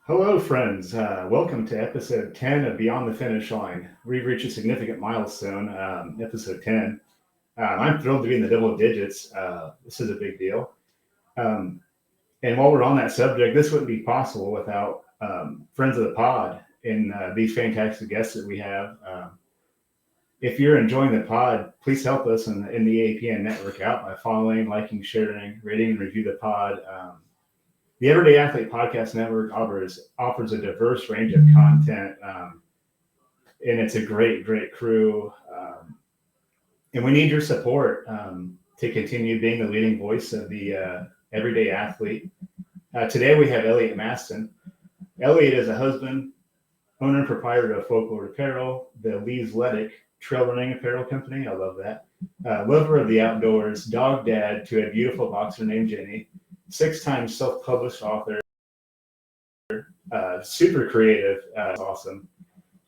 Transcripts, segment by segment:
Hello, friends. Welcome to episode 10 of Beyond the Finish Line. We've reached a significant milestone, episode 10. I'm thrilled to be in the double digits. This is a big deal. Um, and while we're on that subject, this wouldn't be possible without friends of the pod and these fantastic guests that we have. If you're enjoying the pod, please help us in the APN network out by following, liking, sharing, rating, and review the pod. The Everyday Athlete Podcast Network offers a diverse range of content, and it's a great crew. And we need your support to continue being the leading voice of the everyday athlete. Today we have Elliot Matson. Elliot is a husband, owner and proprietor of Folklord Apparel, the Lee's-Letic trail running apparel company. I love that. Lover of the outdoors, dog dad to a beautiful boxer named Ginny, 6-time self-published author, super creative, awesome.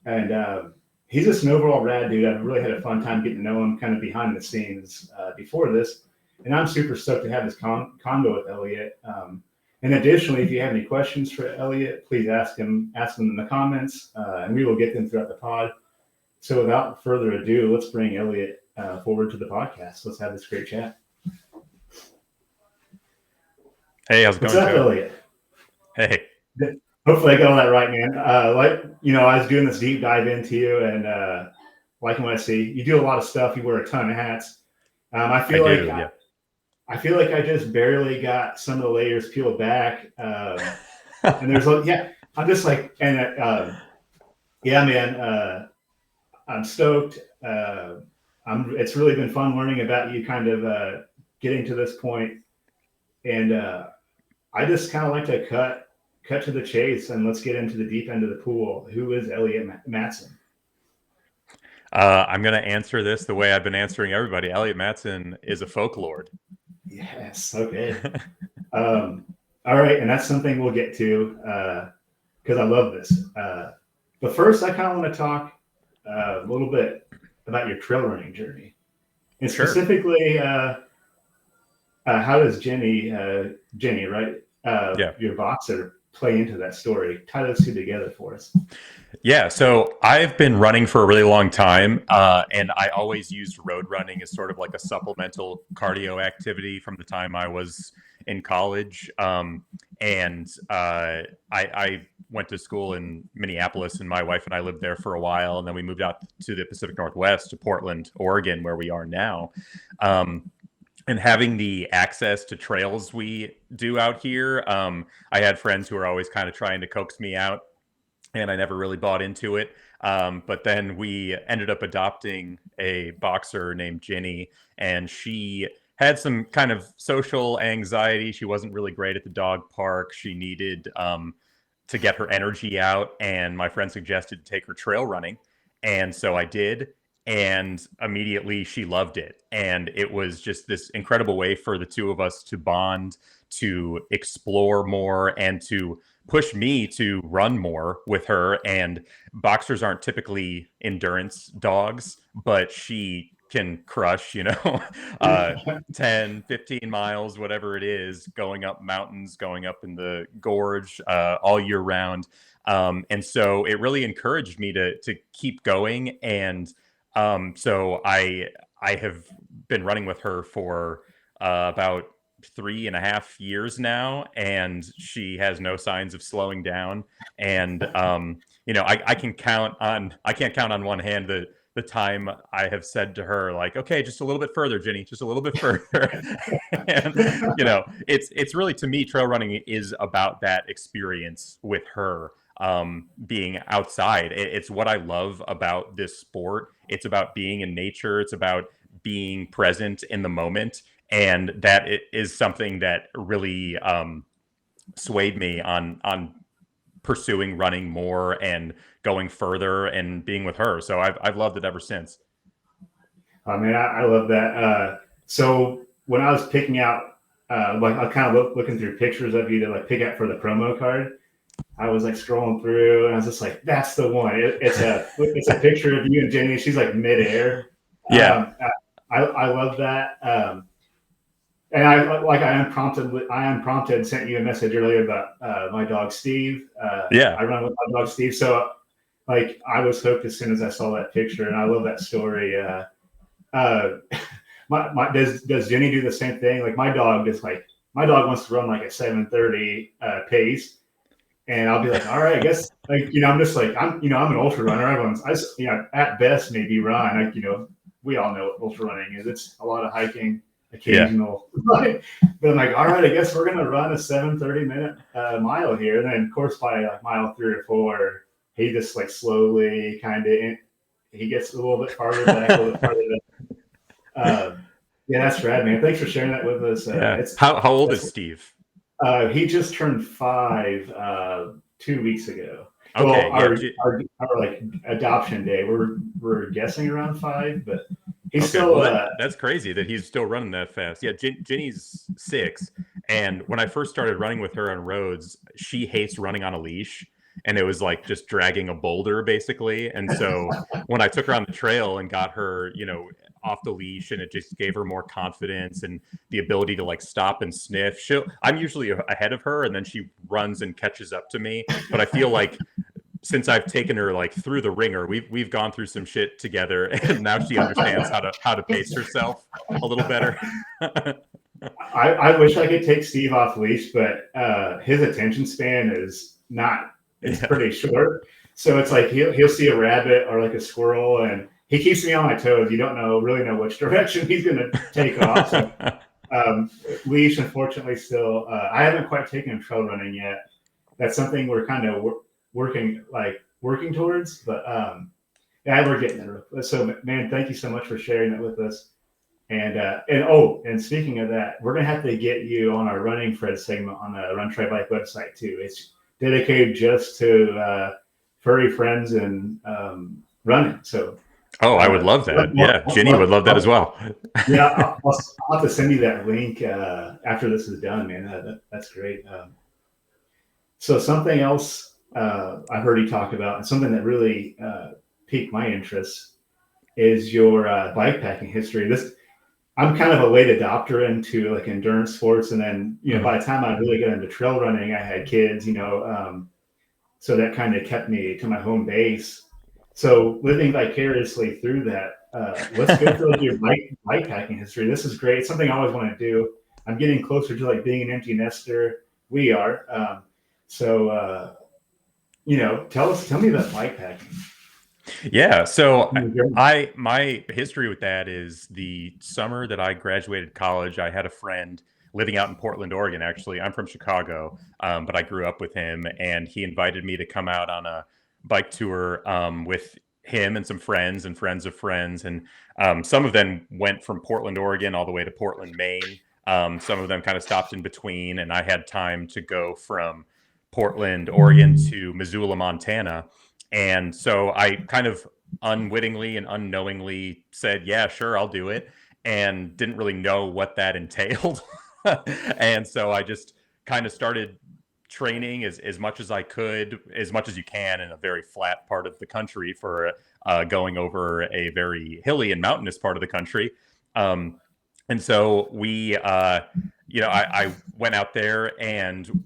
And he's just an overall rad dude. I've really had a fun time getting to know him kind of behind the scenes before this. And I'm super stoked to have this convo with Elliot. And additionally, if you have any questions for Elliot, please ask them in the comments, and we will get them throughout the pod. So without further ado, let's bring Elliot forward to the podcast. Let's have this great chat. Hey, how's it going, What's up, Joe? Elliot? Hey. Hopefully I got all that right, man. I was doing this deep dive into you and liking what I see. You do a lot of stuff. You wear a ton of hats. I feel like I just barely got some of the layers peeled back. And there's I'm just like, and man, I'm stoked. It's really been fun learning about you, kind of getting to this point. And I just kind of like to cut to the chase, and let's get into the deep end of the pool. Who is Elliot Matson? I'm going to answer this the way I've been answering everybody. Elliot Matson is a folklord. Yes. Okay. All right. And that's something we'll get to because I love this. But first, I kind of want to talk a little bit about your trail running journey. And specifically, how does Ginny, right? Your boxer, play into that story? Tie those two together for us. Yeah, so I've been running for a really long time, and I always used road running as sort of like a supplemental cardio activity from the time I was in college. I went to school in Minneapolis, and my wife and I lived there for a while, and then we moved out to the Pacific Northwest, to Portland, Oregon, where we are now. And having the access to trails we do out here, I had friends who were always kind of trying to coax me out, and I never really bought into it. But then we ended up adopting a boxer named Ginny, and she had some kind of social anxiety. She wasn't really great at the dog park. She needed to get her energy out, and my friend suggested to take her trail running. And so I did. And immediately she loved it. And it was just this incredible way for the two of us to bond, to explore more, and to push me to run more with her. And boxers aren't typically endurance dogs, but she can crush, 10, 15 miles, whatever it is, going up mountains, going up in the gorge all year round. And so it really encouraged me to keep going. And so I have been running with her for about 3.5 years now, and she has no signs of slowing down. And I can't count on one hand the time I have said to her, like, okay, just a little bit further, Ginny, just a little bit further. And it's really, to me, trail running is about that experience with her. Being outside. It's what I love about this sport. It's about being in nature. It's about being present in the moment. And that is something that really swayed me on pursuing running more and going further and being with her. So I've loved it ever since. Oh man, I love that. So when I was picking out, I was kind of looking through pictures of you to like pick out for the promo card, I was like scrolling through, and I was just like, "That's the one." It's a picture of you and Jenny. She's like midair. Yeah, I love that. And I unprompted sent you a message earlier about my dog Steve. Yeah. I run with my dog Steve, so like I was hooked as soon as I saw that picture, and I love that story. Uh, does Ginny do the same thing? Like my dog wants to run like a 7:30 pace, and I'll be like, all right, I guess like I'm just like I'm an ultra runner. At best maybe run. We all know what ultra running is. It's a lot of hiking, occasional. Yeah. But I'm like, all right, I guess we're gonna run a 7:30-minute mile here. And then of course by like mile 3 or 4, he just like slowly he gets a little bit farther back, a little bit farther back. Yeah, that's rad, man. Thanks for sharing that with us. How old is Steve? He just turned 5 2 weeks ago. Okay, well, our like adoption day, we're guessing around 5, but he's still. Well, that's crazy that he's still running that fast. Yeah, Ginny's 6, and when I first started running with her on roads, she hates running on a leash. And it was like just dragging a boulder basically. And so when I took her on the trail and got her, off the leash, and it just gave her more confidence and the ability to like stop and sniff. I'm usually ahead of her, and then she runs and catches up to me. But I feel like since I've taken her like through the ringer, we've gone through some shit together, and now she understands how to pace herself a little better. I wish I could take Steve off leash, but his attention span is not. It's pretty short. So it's like he'll see a rabbit or like a squirrel, and he keeps me on my toes. You don't really know which direction he's going to take off. So, leash, unfortunately, still, I haven't quite taken him trail running yet. That's something we're kind of working towards, but yeah, we're getting there. So, man, thank you so much for sharing that with us. And speaking of that, we're gonna have to get you on our Running Fred segment on the Run Try Bike website too. It's dedicated just to furry friends and running. So, I would love that. Yeah, Ginny would love that as well. Yeah, I'll have to send you that link after this is done, man. That's great. So something else I heard you talk about, and something that really piqued my interest, is your bikepacking history. I'm kind of a late adopter into like endurance sports, and then by the time I really got into trail running, I had kids, so that kind of kept me to my home base. So living vicariously through that, let's go through your bikepacking history. This is great. It's something I always want to do. I'm getting closer to like being an empty nester. We are. Tell me about bikepacking. Yeah. So my history with that is the summer that I graduated college, I had a friend living out in Portland, Oregon. Actually, I'm from Chicago, but I grew up with him, and he invited me to come out on a bike tour with him and some friends and friends of friends. And some of them went from Portland, Oregon, all the way to Portland, Maine. Some of them kind of stopped in between, and I had time to go from Portland, Oregon to Missoula, Montana. And so I kind of unwittingly and unknowingly said, yeah, sure, I'll do it. And didn't really know what that entailed. And so I just kind of started training as much as I could, as much as you can in a very flat part of the country for going over a very hilly and mountainous part of the country. And so I went out there, and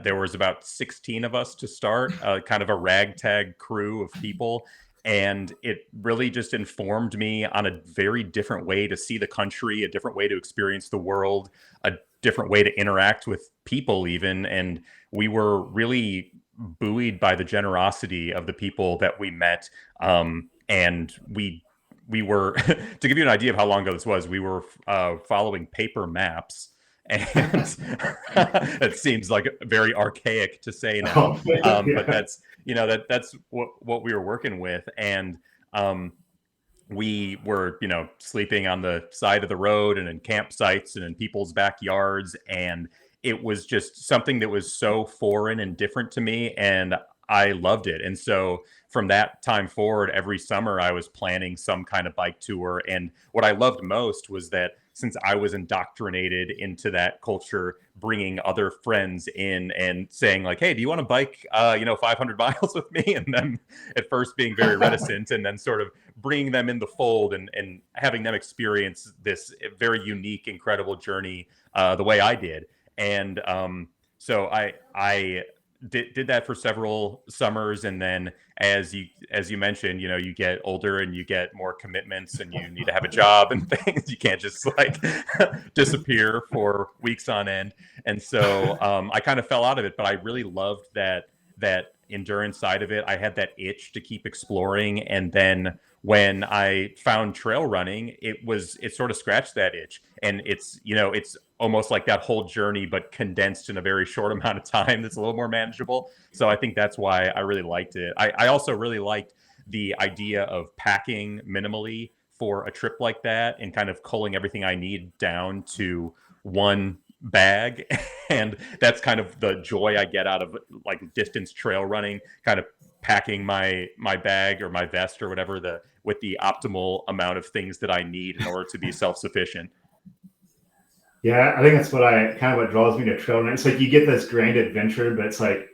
there was about 16 of us to start, kind of a ragtag crew of people. And it really just informed me on a very different way to see the country, a different way to experience the world, a different way to interact with people even. And we were really buoyed by the generosity of the people that we met. And we were, to give you an idea of how long ago this was, we were following paper maps. And it seems like very archaic to say now, but that's that's what we were working with. And we were sleeping on the side of the road and in campsites and in people's backyards, and it was just something that was so foreign and different to me, and I loved it. And so from that time forward, every summer I was planning some kind of bike tour. And what I loved most was that since I was indoctrinated into that culture, bringing other friends in and saying like, hey, do you want to bike 500 miles with me? And then at first being very reticent, and then sort of bringing them in the fold and having them experience this very unique, incredible journey the way I did. And so I did that for several summers, and then as you mentioned, you get older and you get more commitments, and you need to have a job and things. You can't just like disappear for weeks on end. And so I kind of fell out of it, but I really loved that endurance side of it. I had that itch to keep exploring, and then when I found trail running, it sort of scratched that itch. And it's almost like that whole journey, but condensed in a very short amount of time. That's a little more manageable. So I think that's why I really liked it. I also really liked the idea of packing minimally for a trip like that, and kind of culling everything I need down to one bag. And that's kind of the joy I get out of like distance trail running, kind of packing my bag or my vest or whatever with the optimal amount of things that I need in order to be self-sufficient. Yeah, I think that's what draws me to trail running. It's like you get this grand adventure, but it's like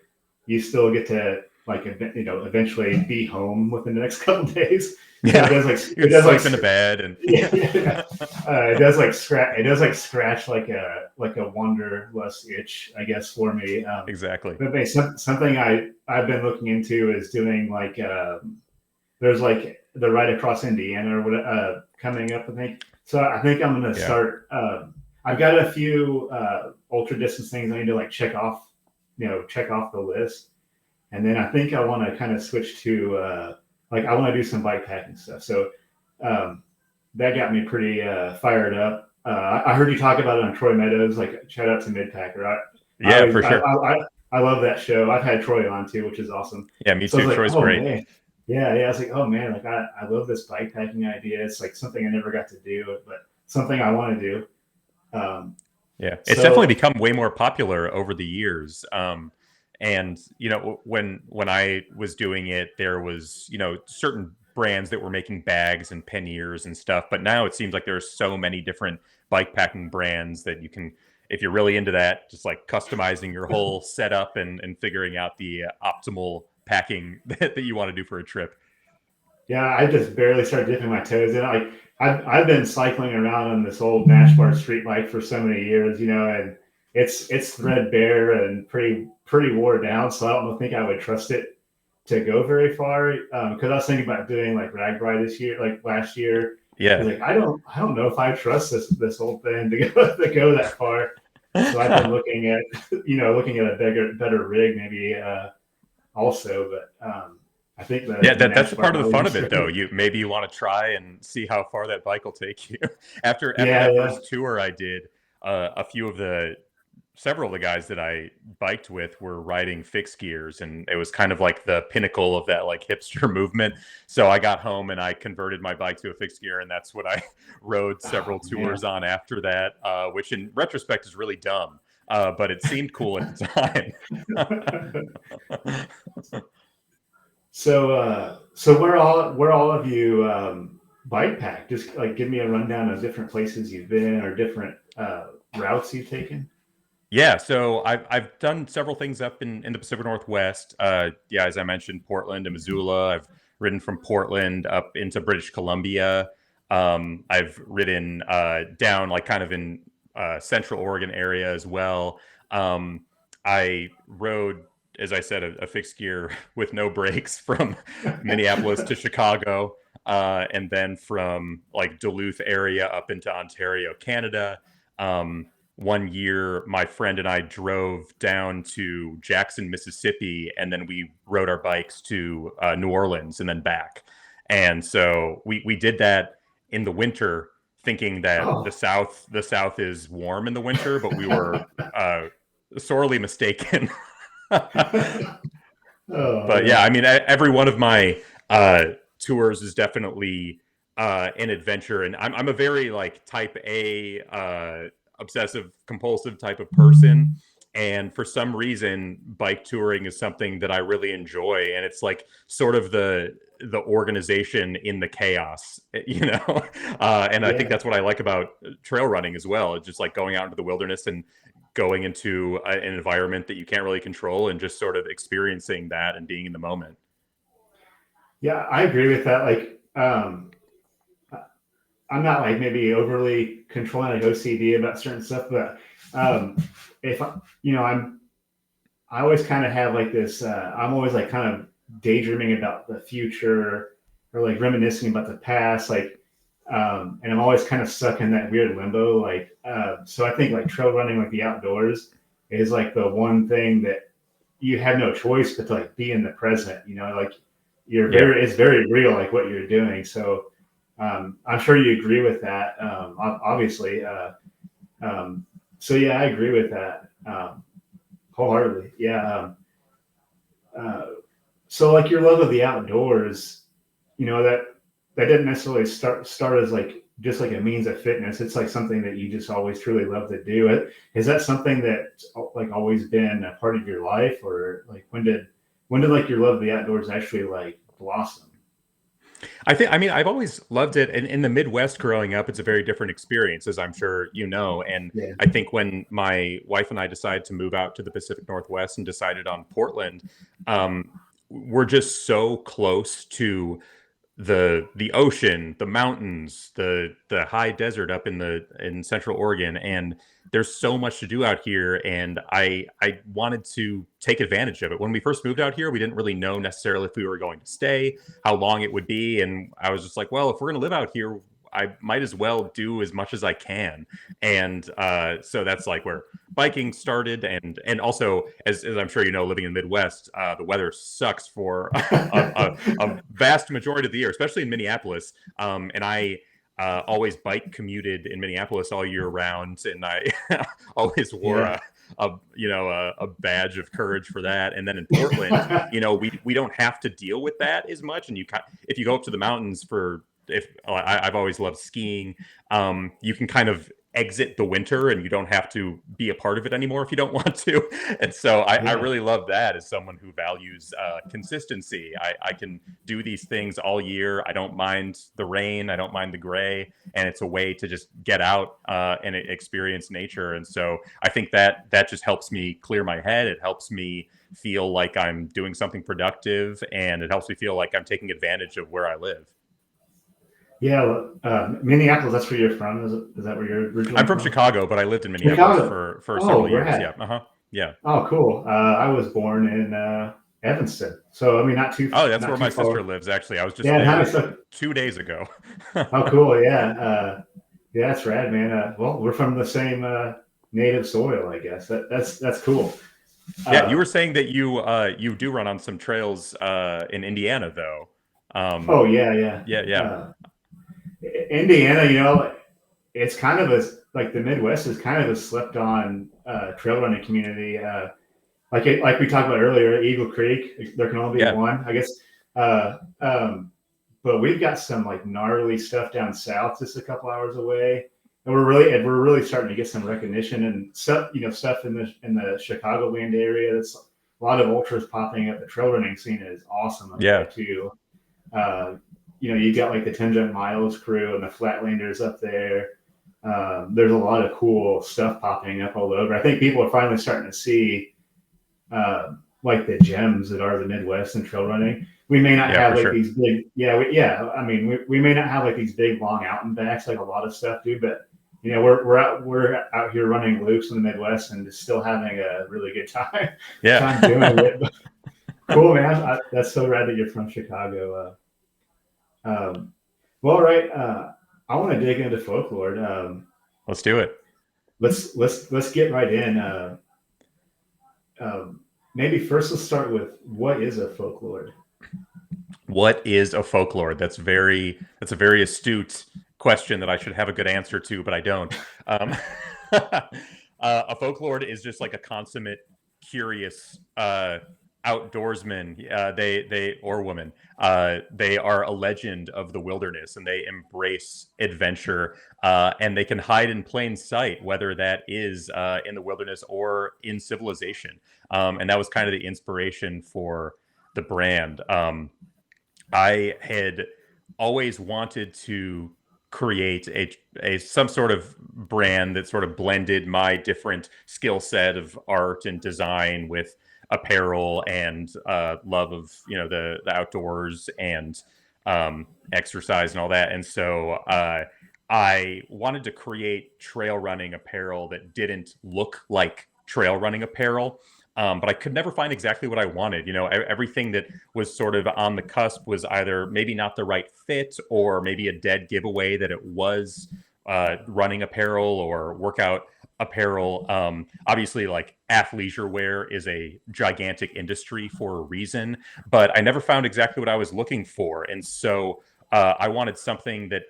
you still get to like eventually be home within the next couple of days. Yeah, it does like in the bed, and it does like scratch like a wanderlust itch, I guess, for me. Exactly. But something I've been looking into is doing like there's like the ride across Indiana or what coming up, I think. So I think I'm gonna start. I've got a few ultra distance things I need to like check off the list, and then I think I want to kind of switch to I want to do some bike packing stuff. So that got me pretty fired up. I heard you talk about it on Troy Meadows. Like, shout out to Midpacker. For sure. I love that show. I've had Troy on too, which is awesome. Yeah, me too. Troy's great. Man. Yeah. I was like, oh man, like I love this bike packing idea. It's like something I never got to do, but something I want to do. It's definitely become way more popular over the years. And when I was doing it, there was certain brands that were making bags and panniers and stuff. But now it seems like there are so many different bike packing brands that you can, if you're really into that, just like customizing your whole setup and figuring out the optimal packing that you want to do for a trip. Yeah, I just barely started dipping my toes in. Like I've been cycling around on this old Nash bar street bike for so many years, and it's threadbare and pretty wore down. So I don't think I would trust it to go very far. Because I was thinking about doing like RAGBRAI this year, like last year. Yeah. Like I don't know if I trust this old thing to go that far. So I've been looking at a better rig maybe also, but I think that's part of the fun of it, though. Maybe you want to try and see how far that bike will take you. After that first tour I did, several of the guys that I biked with were riding fixed gears, and it was kind of like the pinnacle of that like hipster movement. So I got home and I converted my bike to a fixed gear, and that's what I rode several tours on after that, which in retrospect is really dumb, but it seemed cool at the time. So where all of you bike pack? Just like give me a rundown of different places you've been or different routes you've taken. Yeah, so I've done several things up in the Pacific Northwest. As I mentioned, Portland and Missoula. I've ridden from Portland up into British Columbia. I've ridden down like kind of in Central Oregon area as well. I rode, as I said, a fixed gear with no brakes from Minneapolis to Chicago, and then from like Duluth area up into Ontario, Canada. One year, my friend and I drove down to Jackson, Mississippi, and then we rode our bikes to New Orleans and then back. And so we did that in the winter, thinking that the South is warm in the winter, but we were sorely mistaken. But yeah, I mean, every one of my tours is definitely an adventure, and I'm a very like type A obsessive compulsive type of person, and for some reason bike touring is something that I really enjoy, and it's like sort of the the organization in the chaos, and I think that's what I like about trail running as well. It's just like going out into the wilderness and going into an environment that you can't really control and just sort of experiencing that and being in the moment. Yeah, I agree with that. Like, I'm not like maybe overly controlling, like OCD about certain stuff, but if I always kind of have like this. I'm always like kind of daydreaming about the future or like reminiscing about the past, like, and I'm always kind of stuck in that weird limbo. Like, so I think like trail running, like the outdoors, is like the one thing that you have no choice but to like be in the present. Like it's very real, like what you're doing. So I'm sure you agree with that. Obviously. So yeah, I agree with that wholeheartedly. Yeah. So like your love of the outdoors, that didn't necessarily start as like just like a means of fitness. It's like something that you just always truly love to do. Is that something that like always been a part of your life, or like when did like your love of the outdoors actually like blossom? I mean, I've always loved it. And in the Midwest growing up, it's a very different experience, as I'm sure you know. And Yeah. I think when my wife and I decided to move out to the Pacific Northwest and decided on Portland, we're just so close to the ocean, the mountains, the high desert up in Central Oregon, and there's so much to do out here, and I wanted to take advantage of it. When we first moved out here, we didn't really know necessarily if we were going to stay, how long it would be, and I was just like, well, if we're going to live out here, I might as well do as much as I can. And so that's like where biking started, and also as I'm sure you know, living in the Midwest, the weather sucks for a vast majority of the year, especially in Minneapolis. And I always bike commuted in Minneapolis all year round, and I always wore a badge of courage for that. And then in Portland, we don't have to deal with that as much. And if you go up to the mountains I've always loved skiing, you can kind of exit the winter and you don't have to be a part of it anymore if you don't want to. And so I really love that as someone who values consistency. I can do these things all year. I don't mind the rain. I don't mind the gray. And it's a way to just get out and experience nature. And so I think that just helps me clear my head. It helps me feel like I'm doing something productive, and it helps me feel like I'm taking advantage of where I live. Yeah, Minneapolis. That's where you're from. Is that where you're originally I'm from Chicago, but I lived in Minneapolis for several years. Yeah. Yeah. Oh, cool. I was born in Evanston, so I mean, not too. Oh, that's not where too my far. sister lives. Actually, I was just there 2 days ago. Oh, cool. Yeah. Yeah, that's rad, man. Well, we're from the same native soil, I guess. That's cool. Yeah, you were saying that you do run on some trails in Indiana, though. Oh yeah. Yeah. Indiana, it's kind of like the Midwest is kind of a slept on trail running community. Like we talked about earlier, Eagle Creek, there can only be one, I guess. But we've got some like gnarly stuff down south, just a couple hours away, and we're really starting to get some recognition and stuff. Stuff in the Chicagoland area. That's a lot of ultras popping up. The trail running scene is awesome up there too. You got like the 10 Miles crew and the Flatlanders up there. There's a lot of cool stuff popping up all over. I think people are finally starting to see like the gems that are the Midwest and trail running. We may not have like these big, I mean, we may not have like these big long out and backs like a lot of stuff do, but we're out here running loops in the Midwest and just still having a really good time. Time doing it. But cool, man. That's so rad that you're from Chicago. Well, all right. I want to dig into Folklord. Let's do it. Let's get right in. Maybe first let's start with what is a folklord? What is a folklord? That's a very astute question that I should have a good answer to, but I don't. A folklord is just like a consummate, curious outdoorsman. They or woman. They are a legend of the wilderness, and they embrace adventure. And they can hide in plain sight, whether that is in the wilderness or in civilization. And that was kind of the inspiration for the brand. I had always wanted to create a some sort of brand that sort of blended my different skill set of art and design with apparel and love of the outdoors and exercise and all that. And so I wanted to create trail running apparel that didn't look like trail running apparel. But I could never find exactly what I wanted. Everything that was sort of on the cusp was either maybe not the right fit or maybe a dead giveaway that it was running apparel or workout apparel. Obviously, like athleisure wear is a gigantic industry for a reason, but I never found exactly what I was looking for. And so I wanted something that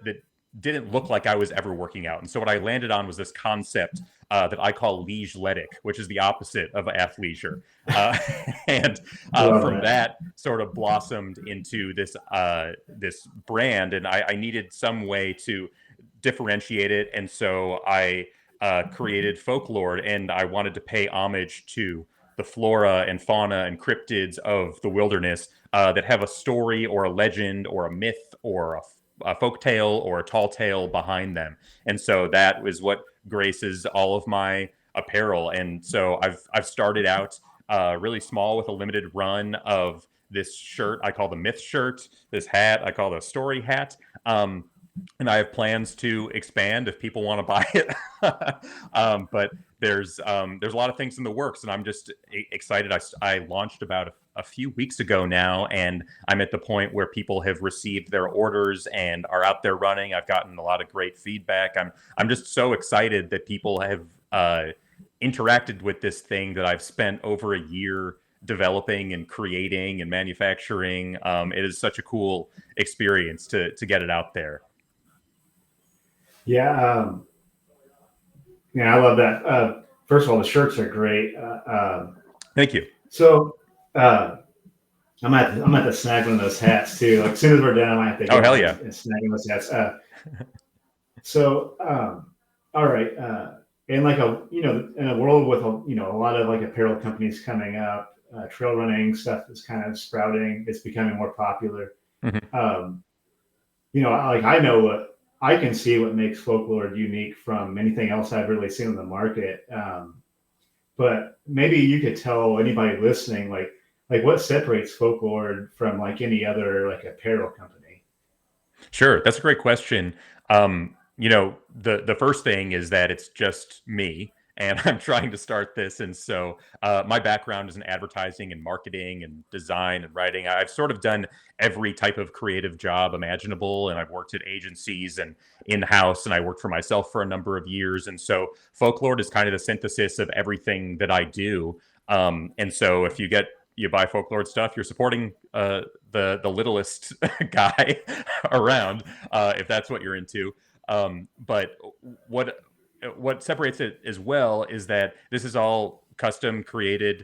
didn't look like I was ever working out. And so what I landed on was this concept that I call leisure-letic, which is the opposite of athleisure. And from that sort of blossomed into this brand, and I needed some way to differentiate it. And so I created Folklord, and I wanted to pay homage to the flora and fauna and cryptids of the wilderness that have a story or a legend or a myth or a folk tale or a tall tale behind them. And so that was what graces all of my apparel. And so I've started out really small with a limited run of this shirt I call the myth shirt, this hat I call the story hat. And I have plans to expand if people want to buy it. But there's a lot of things in the works, and I'm just excited. I launched about a few weeks ago now, and I'm at the point where people have received their orders and are out there running. I've gotten a lot of great feedback. I'm just so excited that people have interacted with this thing that I've spent over a year developing and creating and manufacturing. It is such a cool experience to get it out there. Yeah, I love that. First of all, the shirts are great. Thank you. So I'm at to snag one of those hats too. Like as soon as we're done, I might have to go hell yeah and snag those hats. All right, and like in a world with a lot of like apparel companies coming up, trail running stuff is kind of sprouting. It's becoming more popular. Mm-hmm. Like I know what. I can see what makes Folklord unique from anything else I've really seen in the market. But maybe you could tell anybody listening, like what separates Folklord from like any other like apparel company. Sure, that's a great question. The first thing is that it's just me, and I'm trying to start this, and so my background is in advertising and marketing and design and writing. I've sort of done every type of creative job imaginable, and I've worked at agencies and in-house, and I worked for myself for a number of years. And so Folklord is kind of the synthesis of everything that I do. And so if you buy Folklord stuff, you're supporting the littlest guy around, if that's what you're into. But what separates it as well is that this is all custom created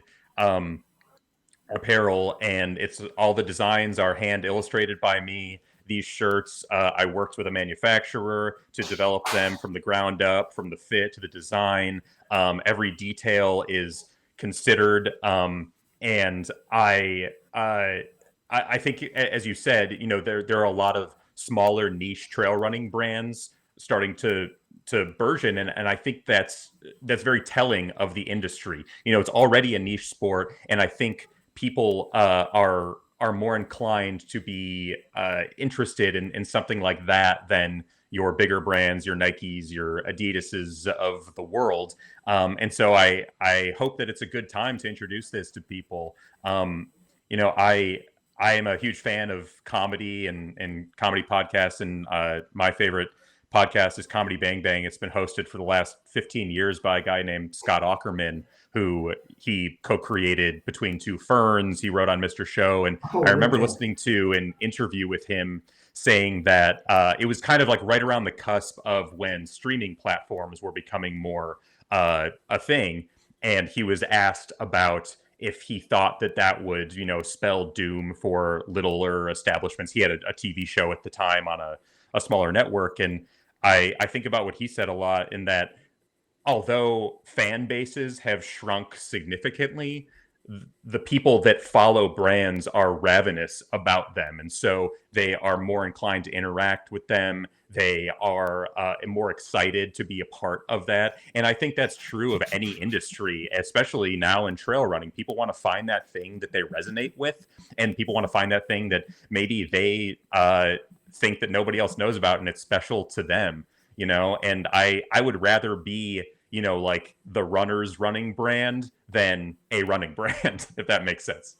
apparel, and it's all the designs are hand illustrated by me. These shirts, I worked with a manufacturer to develop them from the ground up, from the fit to the design. Every detail is considered, and I think, as you said, there are a lot of smaller niche trail running brands starting to burgeon, and I think that's very telling of the industry. It's already a niche sport, and I think people are more inclined to be interested in something like that than your bigger brands, your Nikes, your Adidases of the world. And so I hope that it's a good time to introduce this to people. I am a huge fan of comedy and comedy podcasts, and my favorite podcast is Comedy Bang Bang. It's been hosted for the last 15 years by a guy named Scott Aukerman, who he co-created Between Two Ferns. He wrote on Mr. Show, and I remember listening to an interview with him saying that it was kind of like right around the cusp of when streaming platforms were becoming more a thing, and he was asked about if he thought that would, spell doom for littler establishments. He had a TV show at the time on a smaller network, and I think about what he said a lot, in that although fan bases have shrunk significantly, the people that follow brands are ravenous about them, and so they are more inclined to interact with them. They are more excited to be a part of that, and I think that's true of any industry, especially now in trail running. People want to find that thing that they resonate with, and people want to find that thing that maybe they think that nobody else knows about, and it's special to them. And I would rather be like the runner's running brand than a running brand, if that makes sense.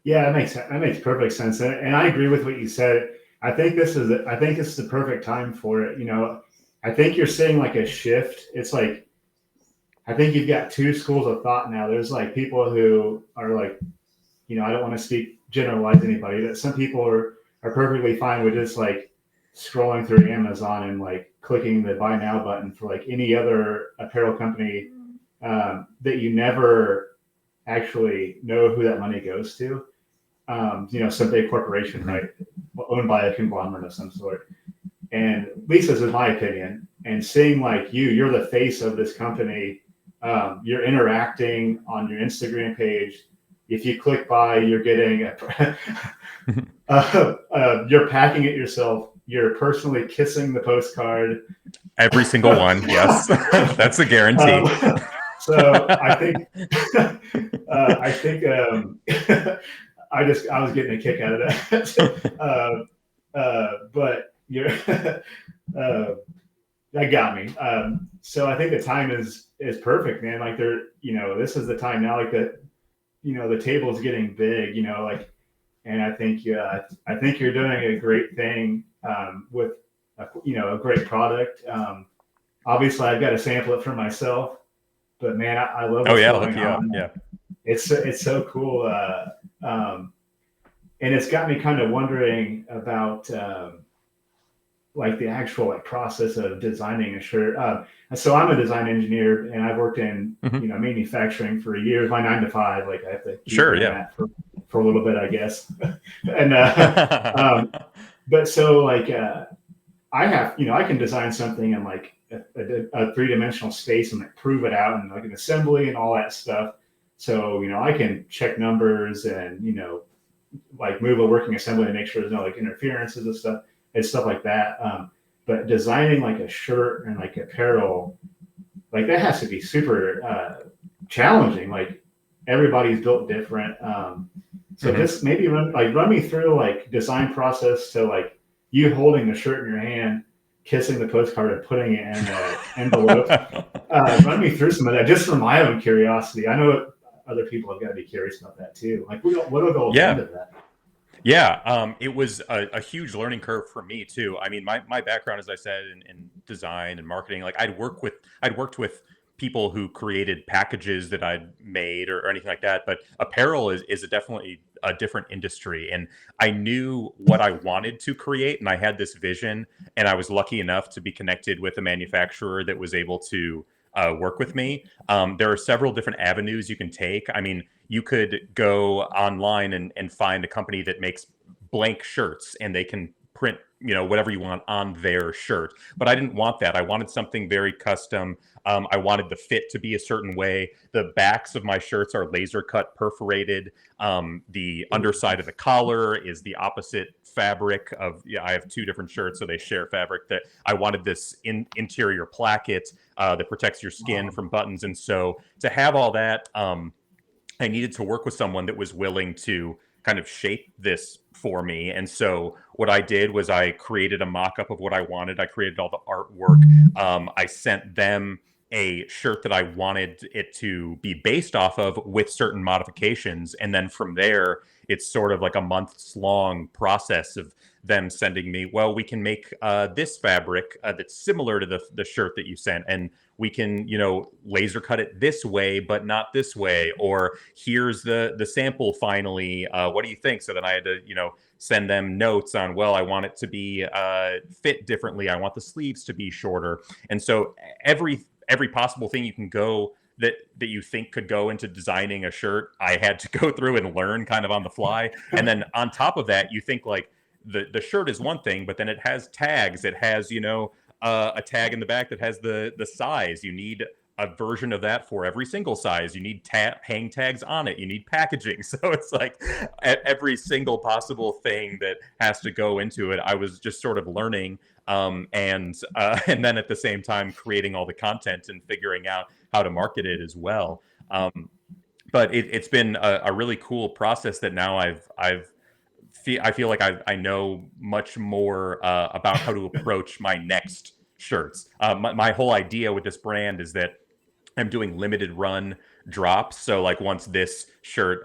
Yeah, that makes perfect sense, and I agree with what you said. I think this is the perfect time for it. I think you're seeing like a shift. It's like I think you've got two schools of thought now. There's like people who are like, I don't want to generalize anybody, but some people are perfectly fine with just like scrolling through Amazon and like clicking the buy now button for like any other apparel company that you never actually know who that money goes to. Some big corporation, right, owned by a conglomerate of some sort. And at least this is my opinion. And seeing like you're the face of this company. You're interacting on your Instagram page. If you click buy, you're getting you're packing it yourself. You're personally kissing the postcard. Every single one, yes, that's a guarantee. So I think I was getting a kick out of that. But you're that got me. So I think the time is perfect, man. Like this is the time now. Like the table's getting big. And I think you're doing a great thing with a great product. Obviously, I've got to sample it for myself, but man, I love what's going on. Yeah, it's so cool, and it's got me kind of wondering about like the actual process of designing a shirt. So I'm a design engineer, and I've worked in manufacturing for years. My 9 to 5, like I have to keep that for a little bit, I guess. And but so like I have I can design something in like a 3-dimensional space and like prove it out and like an assembly and all that stuff. So I can check numbers and like move a working assembly and make sure there's no like interferences and stuff like that. But designing like a shirt and like apparel, like that has to be super challenging. Like everybody's built different. So just maybe run me through like design process to like you holding the shirt in your hand, kissing the postcard and putting it in the envelope. Run me through some of that just for my own curiosity. I know other people have got to be curious about that too. Like what will go into that? Yeah, it was a huge learning curve for me too. I mean, my background, as I said, in design and marketing, like I'd worked with people who created packages that I'd made or anything like that. But apparel is definitely a different industry, and I knew what I wanted to create, and I had this vision, and I was lucky enough to be connected with a manufacturer that was able to work with me. There are several different avenues you can take. I mean, you could go online and find a company that makes blank shirts and they can print, whatever you want on their shirt. But I didn't want that. I wanted something very custom. I wanted the fit to be a certain way. The backs of my shirts are laser cut, perforated. The underside of the collar is the opposite fabric of, I have 2 different shirts, so they share fabric. That I wanted this interior placket that protects your skin from buttons. And so to have all that, I needed to work with someone that was willing to kind of shape this for me. And so what I did was I created a mock-up of what I wanted. I created all the artwork. I sent them a shirt that I wanted it to be based off of with certain modifications. And then from there, it's sort of like a months long process of them sending me, well, we can make this fabric that's similar to the shirt that you sent. And we can, laser cut it this way, but not this way. Or here's the sample finally. What do you think? So then I had to, send them notes on, well, I want it to be fit differently. I want the sleeves to be shorter. And so every possible thing you can go that you think could go into designing a shirt, I had to go through and learn kind of on the fly. And then on top of that, you think like the shirt is one thing, but then it has tags. It has, a tag in the back that has the size. You need a version of that for every single size. You need hang tags on it. You need packaging. So it's like every single possible thing that has to go into it. I was just sort of learning, and then at the same time creating all the content and figuring out how to market it as well. But it's been a really cool process that now I feel like I know much more about how to approach my next shirts. My whole idea with this brand is that I'm doing limited run drops. So like once this shirt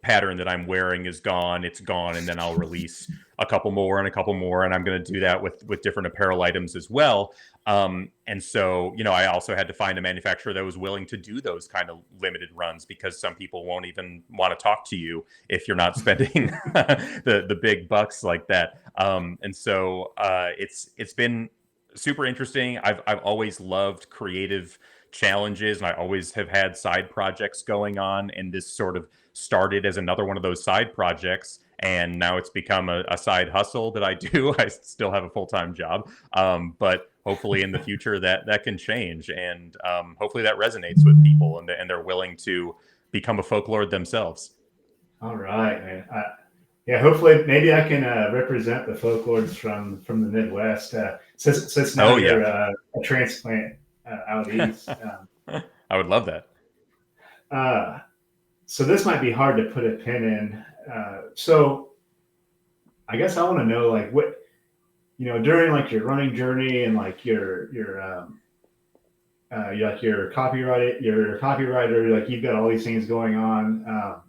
pattern that I'm wearing is gone, it's gone, and then I'll release a couple more and a couple more, and I'm going to do that with different apparel items as well. And so, I also had to find a manufacturer that was willing to do those kind of limited runs, because some people won't even want to talk to you if you're not spending the big bucks like that. And so it's been super interesting. I've always loved creative challenges, and I always have had side projects going on, and this sort of started as another one of those side projects, and now it's become a side hustle that I do. I still have a full-time job, but hopefully in the future that can change, and hopefully that resonates with people, and they're willing to become a folklord themselves. All right, man. Yeah, hopefully maybe I can represent the folklords from the Midwest, since now you're a transplant out east. I would love that. So this might be hard to put a pin in. So I guess I want to know, like, what, during like your running journey and like your like your copywriter, like you've got all these things going on.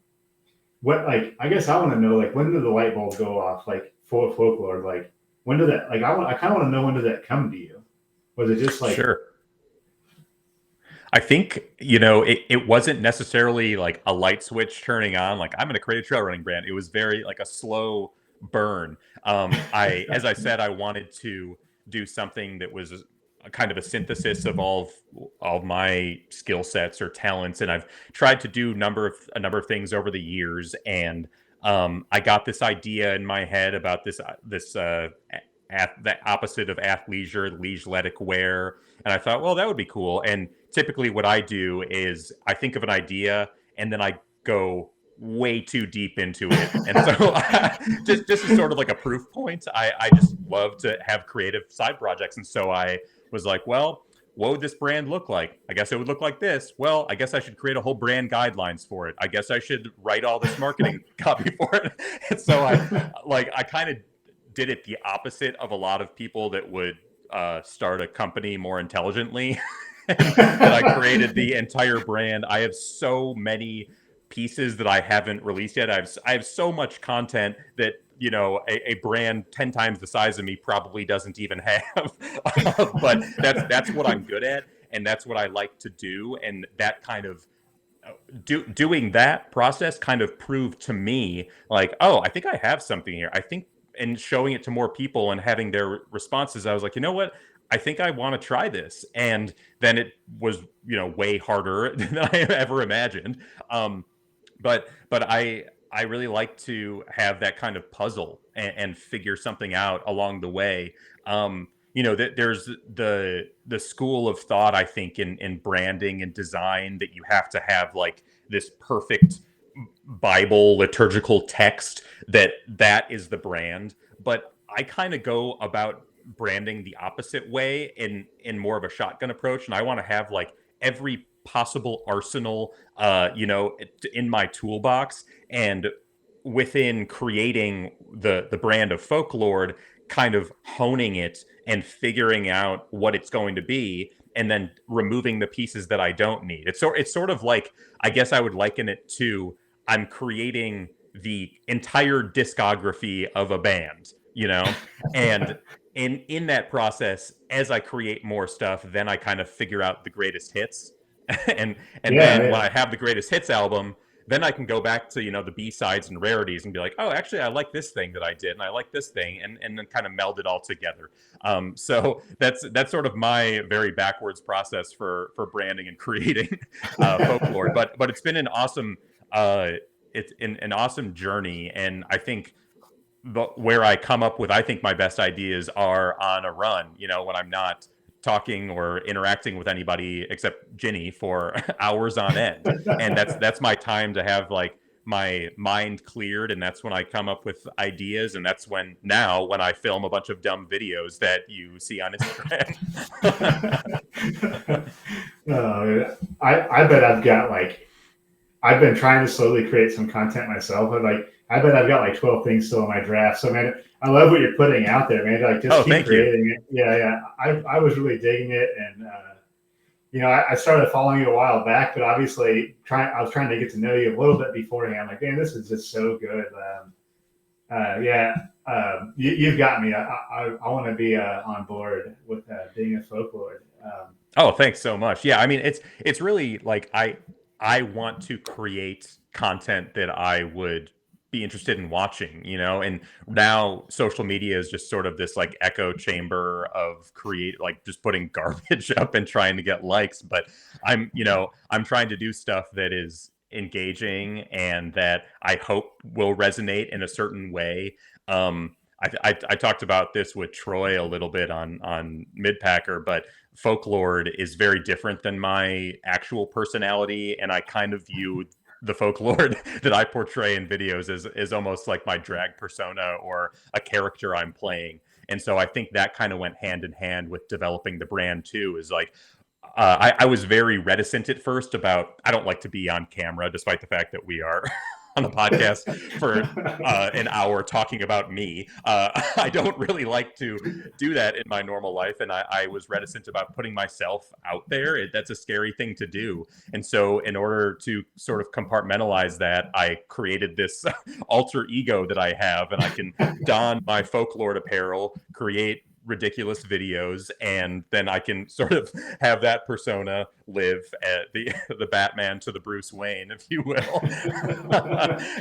What, like, I guess I want to know, like, when did the light bulb go off, like, for Folklord? Like, when did that, like, I kind of want to know, when did that come to you? Was it just like, sure. I think, it wasn't necessarily like a light switch turning on, like, I'm going to create a trail running brand. It was very like a slow burn. As I said, I wanted to do something that was a kind of a synthesis of all of my skill sets or talents. And I've tried to do a number of things over the years. And I got this idea in my head about the opposite of athleisure, leisure wear. And I thought, well, that would be cool. And typically what I do is I think of an idea and then I go way too deep into it. And so just as sort of like a proof point, I just love to have creative side projects. And so I was like, well, what would this brand look like? I guess it would look like this. Well, I guess I should create a whole brand guidelines for it. I guess I should write all this marketing copy for it. And so I kind of did it the opposite of a lot of people that would start a company more intelligently. That I created the entire brand. I have so many pieces that I haven't released yet. I have so much content that a brand 10 times the size of me probably doesn't even have. But that's what I'm good at, and that's what I like to do. And that kind of doing that process kind of proved to me like, oh, I think I have something here. I think, and showing it to more people and having their responses, I was like, you know what? I think I want to try this. And then it was, way harder than I ever imagined. But I really like to have that kind of puzzle and figure something out along the way. There's the school of thought, I think, in branding and design, that you have to have like this perfect Bible liturgical text that is the brand. But I kind of go about branding the opposite way, in more of a shotgun approach, and I want to have like every possible arsenal in my toolbox. And within creating the brand of Folklord, kind of honing it and figuring out what it's going to be, and then removing the pieces that I don't need. It's sort of like, I guess I would liken it to, I'm creating the entire discography of a band, and in that process, as I create more stuff, then I kind of figure out the greatest hits. and then when I have the greatest hits album, then I can go back to, the B-sides and rarities and be like, oh, actually, I like this thing that I did, and I like this thing, and then kind of meld it all together. So that's sort of my very backwards process for branding and creating Folklord. But it's been an awesome an awesome journey, and I think where I come up with, I think my best ideas are on a run, when I'm not talking or interacting with anybody except Ginny for hours on end. And that's my time to have like my mind cleared, and that's when I come up with ideas, and that's when I film a bunch of dumb videos that you see on Instagram. I bet I've been trying to slowly create some content myself, but I bet I've got like 12 things still in my draft. So man, I love what you're putting out there, man. Like just keep creating it. Yeah. I was really digging it, and I started following you a while back, but obviously I was trying to get to know you a little bit beforehand. Like, man, this is just so good. You've got me. I want to be on board with being a Folklord. Oh, thanks so much. Yeah, I mean, it's really like I want to create content that I would be interested in watching, and now social media is just sort of this like echo chamber of like just putting garbage up and trying to get likes. But I'm trying to do stuff that is engaging and that I hope will resonate in a certain way. I talked about this with Troy a little bit on Midpacker, but Folklord is very different than my actual personality, and I kind of view the Folklord that I portray in videos is almost like my drag persona or a character I'm playing. And so I think that kind of went hand in hand with developing the brand too, is like, I was very reticent at first about, I don't like to be on camera, despite the fact that we are on a podcast for an hour talking about me. I don't really like to do that in my normal life. And I was reticent about putting myself out there. That's a scary thing to do. And so in order to sort of compartmentalize that, I created this alter ego that I have, and I can don my Folklord apparel, create ridiculous videos, and then I can sort of have that persona live at the Batman to the Bruce Wayne, if you will.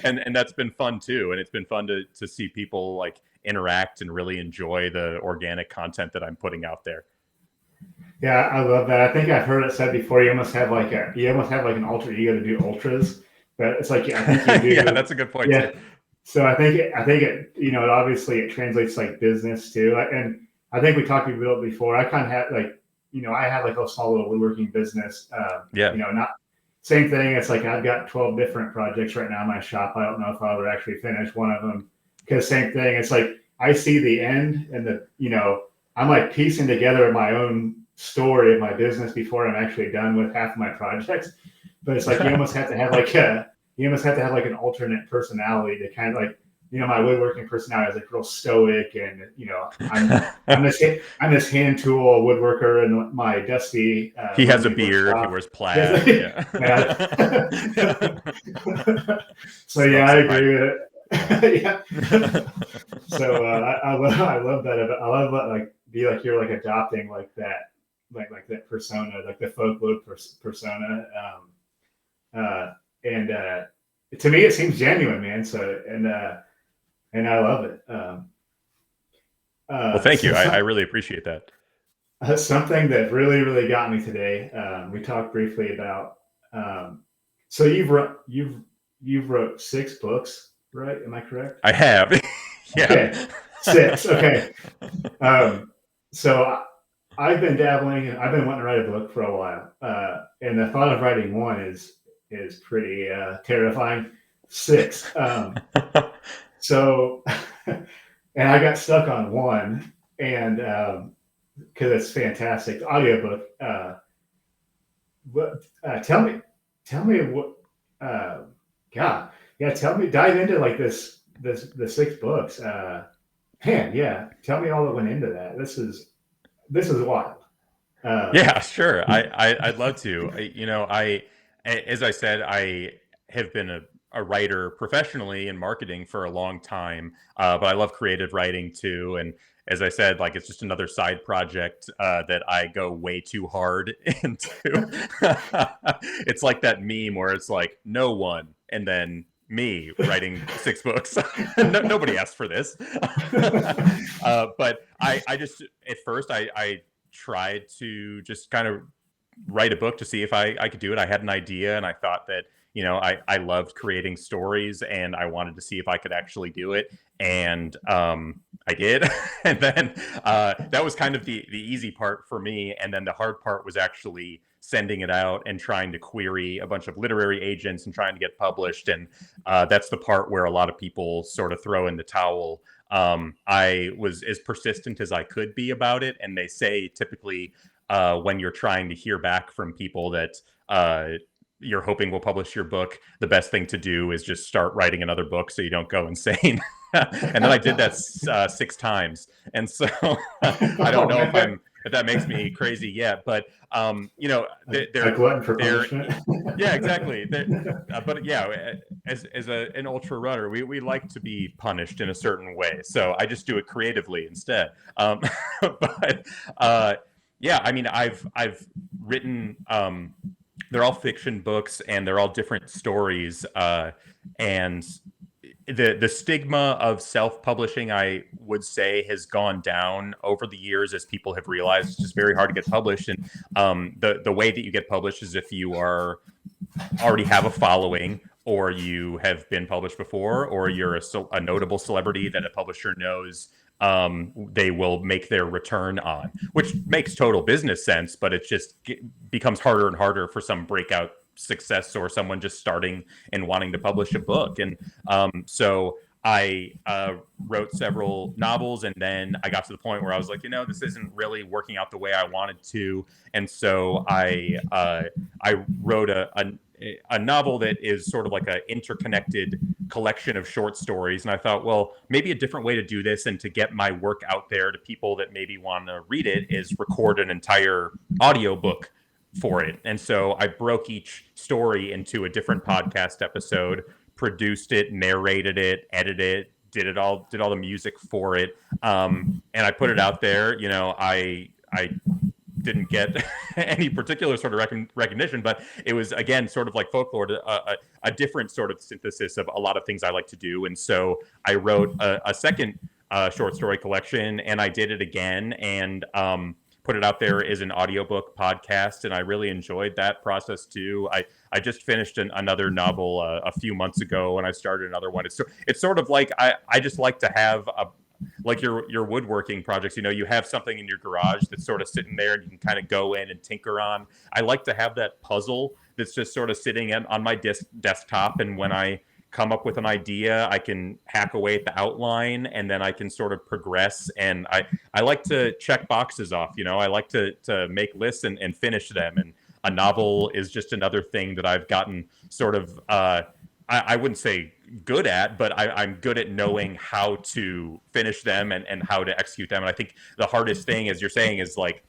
and that's been fun too, and it's been fun to see people like interact and really enjoy the organic content that I'm putting out there. Yeah, I love that. I think I've heard it said before. You almost have like an alter ego to do ultras, but it's like I think you do. Yeah, that's a good point. Yeah. Too. So I think it it obviously it translates like business too, and I think we talked about it before. I kind of had I had like a small little woodworking business. Not same thing. It's like I've got 12 different projects right now in my shop. I don't know if I'll ever actually finish one of them, because same thing. It's like I see the end, and I'm like piecing together my own story of my business before I'm actually done with half of my projects. But it's like you almost have to have like an alternate personality to kind of like, my woodworking personality is like real stoic, and I'm this hand tool woodworker, and my dusty. He has a beard. Shop. He wears plaid. Yeah. So yeah, I agree with it. Yeah. So I love that. I love like be like you're like adopting like that, like that persona, like the Folklord persona, and to me it seems genuine, man. So and I love it. Well, thank you. I really appreciate that. Something that really, really got me today. We talked briefly about. So you've wrote 6 books, right? Am I correct? I have. Yeah. Okay. 6. Okay. So I've been dabbling. I've been wanting to write a book for a while, and the thought of writing one is pretty terrifying. 6. So, and I got stuck on 1, and because it's fantastic, the audiobook. Tell me what. God, yeah. Tell me, dive into like the 6 books. Man, yeah. Tell me all that went into that. This is wild. Yeah, sure. I'd love to. As I said, I have been a writer professionally in marketing for a long time, but I love creative writing too. And as I said, like it's just another side project that I go way too hard into. It's like that meme where it's like no one, and then me writing 6 books. Nobody asked for this. But I just at first I tried to just kind of write a book to see if I could do it. I had an idea, and I thought that I loved creating stories, and I wanted to see if I could actually do it. And I did. And then that was kind of the easy part for me. And then the hard part was actually sending it out and trying to query a bunch of literary agents and trying to get published. And that's the part where a lot of people sort of throw in the towel. I was as persistent as I could be about it. And they say typically when you're trying to hear back from people that you're hoping will publish your book, the best thing to do is just start writing another book so you don't go insane. And then I did that 6 times. And so I don't know if that makes me crazy yet, but you know, they're glutton for punishment. Yeah, exactly. But yeah, as an ultra runner, we like to be punished in a certain way. So I just do it creatively instead. But yeah, I mean, I've written. They're all fiction books, and they're all different stories. And the stigma of self-publishing, I would say, has gone down over the years as people have realized it's just very hard to get published. And the way that you get published is if you already have a following, or you have been published before, or you're a notable celebrity that a publisher knows they will make their return on, which makes total business sense, but it just becomes harder and harder for some breakout success or someone just starting and wanting to publish a book. And so I wrote several novels, and then I got to the point where I was like, you know, this isn't really working out the way I wanted to. And so I wrote a novel that is sort of like an interconnected collection of short stories. And I thought, well, maybe a different way to do this and to get my work out there to people that maybe want to read it is record an entire audiobook for it. And so I broke each story into a different podcast episode, produced it, narrated it, edited it, did all the music for it. And I put it out there. You know, I didn't get any particular sort of recognition, but it was, again, sort of like Folklord, a different sort of synthesis of a lot of things I like to do. And so I wrote a second short story collection, and I did it again, and put it out there as an audiobook podcast. And I really enjoyed that process too. I just finished another novel a few months ago, and I started another one. It's sort of like, I just like to have like your woodworking projects, you know, you have something in your garage that's sort of sitting there and you can kind of go in and tinker on. I like to have that puzzle that's just sort of sitting on my desktop. And when I come up with an idea, I can hack away at the outline, and then I can sort of progress. And I like to check boxes off, you know, I like to make lists and finish them. And a novel is just another thing that I've gotten sort of, I wouldn't say good at, but I'm good at knowing how to finish them and how to execute them. And I think the hardest thing, as you're saying, is like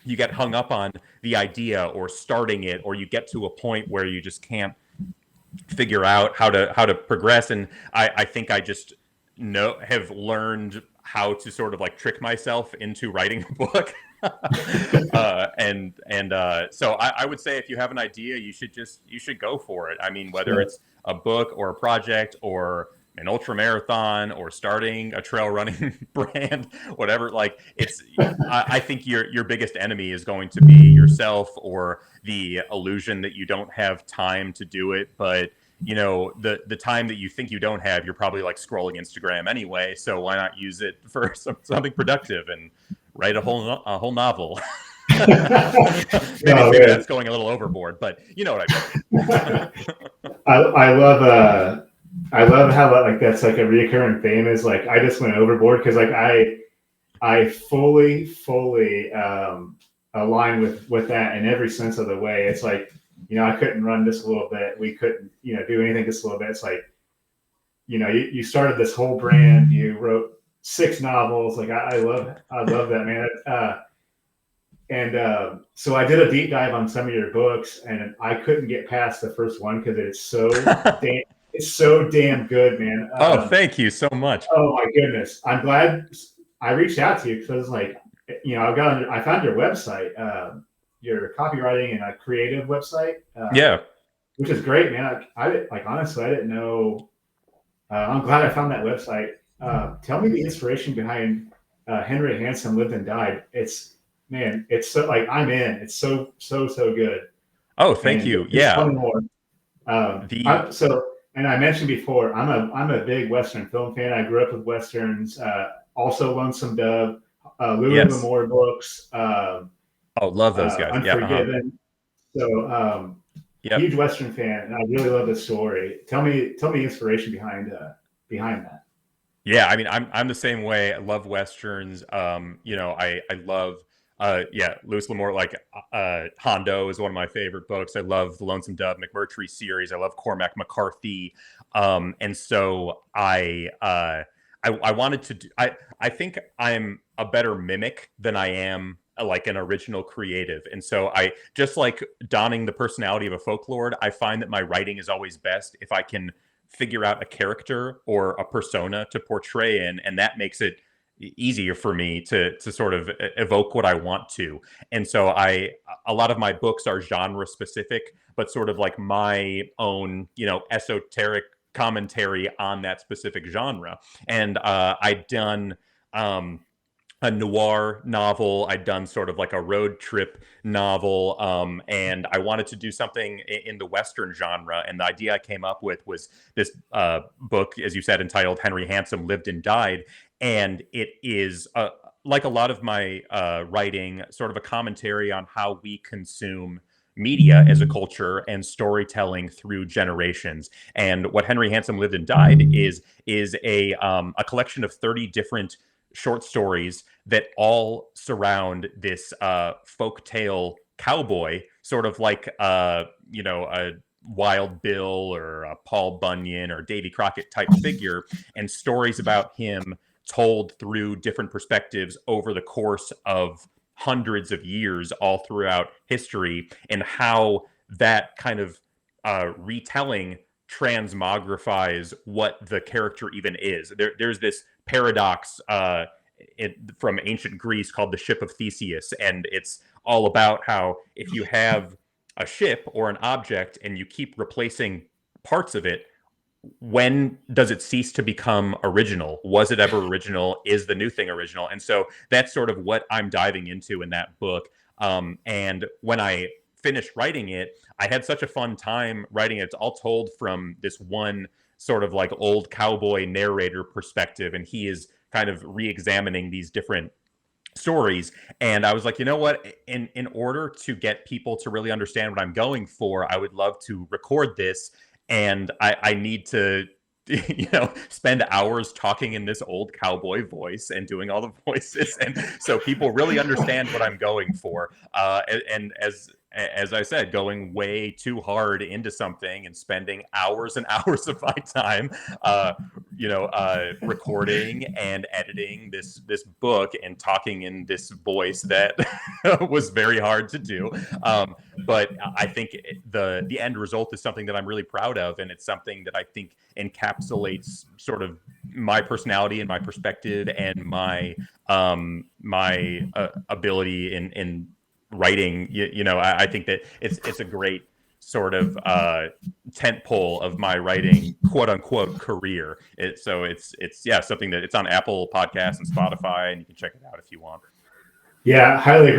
you get hung up on the idea or starting it, or you get to a point where you just can't figure out how to progress. And I think I just have learned how to sort of like trick myself into writing a book. So I would say if you have an idea, you should go for it. I mean, whether it's a book or a project or an ultra marathon or starting a trail running brand, whatever, like I think your biggest enemy is going to be yourself, or the illusion that you don't have time to do it. But you know, the time that you think you don't have, you're probably like scrolling Instagram anyway. So why not use it for something productive and write a whole novel? Maybe that's going a little overboard, but you know what I mean. I love how like that's like a recurring theme is like I just went overboard because like I fully align with that in every sense of the way. It's like, you know, I couldn't run just a little bit. We couldn't, you know, do anything just a little bit. It's like, you know, you started this whole brand. You wrote 6 novels. Like I love that, man. So I did a deep dive on some of your books, and I couldn't get past the first one because it's so damn good, man. Thank you so much. Oh my goodness, I'm glad I reached out to you because, like, you know, I found your website, your copywriting and a creative website. Which is great, man. Honestly, I didn't know. I'm glad I found that website. Tell me the inspiration behind Henry Hansen Lived and Died. It's so like I'm in. It's so good. Oh, thank you. Yeah. Tell me more. And I mentioned before, I'm a big Western film fan. I grew up with Westerns. also Lonesome Dove, Louis Yes. L'Amour books, Oh, love those guys. Yeah. Unforgiven. So Yep. huge Western fan, and I really love this story. Tell me the inspiration behind that. Yeah, I mean, I'm the same way. I love westerns. I love Louis L'Amour. Like Hondo is one of my favorite books. I love the Lonesome Dove McMurtry series. I love Cormac McCarthy. And so I wanted to do. I think I'm a better mimic than I am like an original creative. And so I just like donning the personality of a folklord. I find that my writing is always best if I can figure out a character or a persona to portray in, and that makes it easier for me to sort of evoke what I want to. And so a lot of my books are genre specific, but sort of like my own, esoteric commentary on that specific genre. And I'd done a noir novel. I'd done sort of like a road trip novel, and I wanted to do something in the Western genre. And the idea I came up with was this book, as you said, entitled Henry Handsome Lived and Died. And it is, like a lot of my writing, sort of a commentary on how we consume media as a culture and storytelling through generations. And what Henry Handsome Lived and Died is a collection of 30 different short stories that all surround this folk tale cowboy, sort of like a Wild Bill or a Paul Bunyan or Davy Crockett type figure, and stories about him told through different perspectives over the course of hundreds of years all throughout history, and how that kind of retelling transmogrifies what the character even is. There's this paradox from ancient Greece called the ship of Theseus, and it's all about how if you have a ship or an object and you keep replacing parts of it, when does it cease to become original? Was it ever original? Is the new thing original? And so that's sort of what I'm diving into in that book. And when I finished writing it, I had such a fun time writing it. It's all told from this one sort of like old cowboy narrator perspective, and he is kind of re-examining these different stories. And I was like, you know what, in order to get people to really understand what I'm going for, I would love to record this, and I need to spend hours talking in this old cowboy voice and doing all the voices, and so people really understand what I'm going for. And as I said, going way too hard into something and spending hours and hours of my time recording and editing this book and talking in this voice that was very hard to do. But I think the end result is something that I'm really proud of, and it's something that I think encapsulates sort of my personality and my perspective and my ability in writing. I think that it's a great sort of tent pole of my writing, quote unquote, career. So it's something that it's on Apple Podcasts and Spotify, and you can check it out if you want. Yeah, highly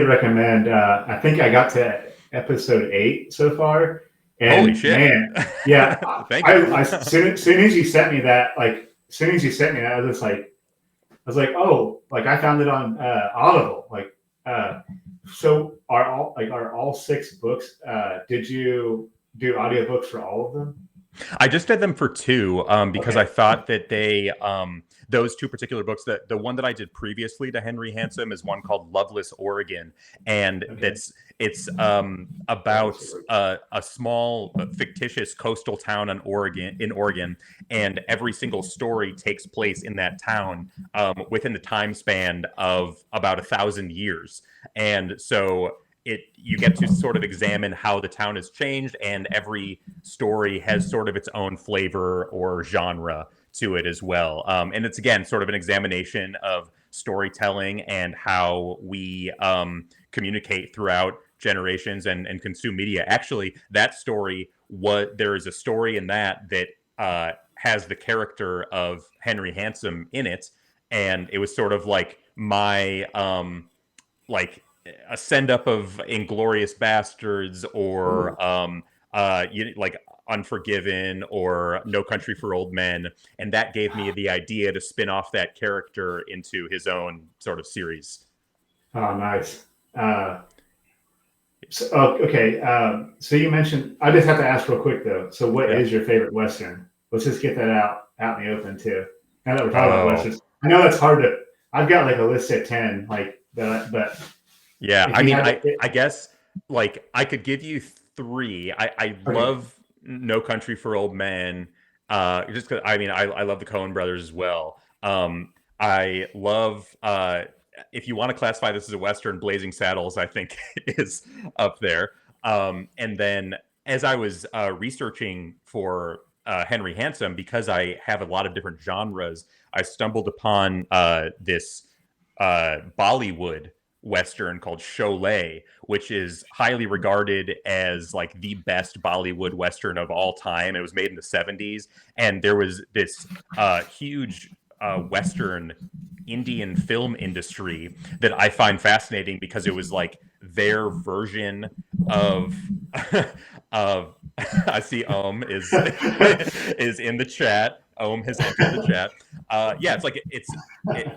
recommend. I think I got to episode 8 so far, and holy shit, man, yeah, thank you. Soon as you sent me that, I was like, oh, like I found it on Audible. Like, so are all 6 books? Did you do audiobooks for all of them? I just did them for 2 because I thought that they those 2 particular books, the one that I did previously to Henry Handsome is one called Loveless Oregon, and it's about a small fictitious coastal town in Oregon, and every single story takes place in that town within the time span of about 1,000 years, and so you get to sort of examine how the town has changed, and every story has sort of its own flavor or genre to it as well. And it's, again, sort of an examination of storytelling and how we communicate throughout generations and consume media. Actually, that story, there is a story in that has the character of Henry Handsome in it, and it was sort of like my like a send up of Inglorious Bastards, or like Unforgiven or No Country for Old Men, and that gave me the idea to spin off that character into his own sort of series. Oh, nice. Okay. So you mentioned. I just have to ask real quick though. So, what Yeah. is your favorite Western? Let's just get that out in the open too. Now that we're talking about Oh, Westerns, I know that's hard to. I've got like a list of 10, like, but yeah. if I you mean, had I guess like I could give you three. I okay, love No Country for Old Men. Just because I mean, I love the Coen brothers as well. I love if you want to classify this as a Western, Blazing Saddles, I think is up there. And then as I was researching for Henry Handsome, because I have a lot of different genres, I stumbled upon this Bollywood Western called Sholay, which is highly regarded as like the best Bollywood Western of all time. It was made in the 70s. And there was this huge Western Indian film industry that I find fascinating because it was like their version of of I see Om is is in the chat. Om has entered the chat. Yeah, it's like it's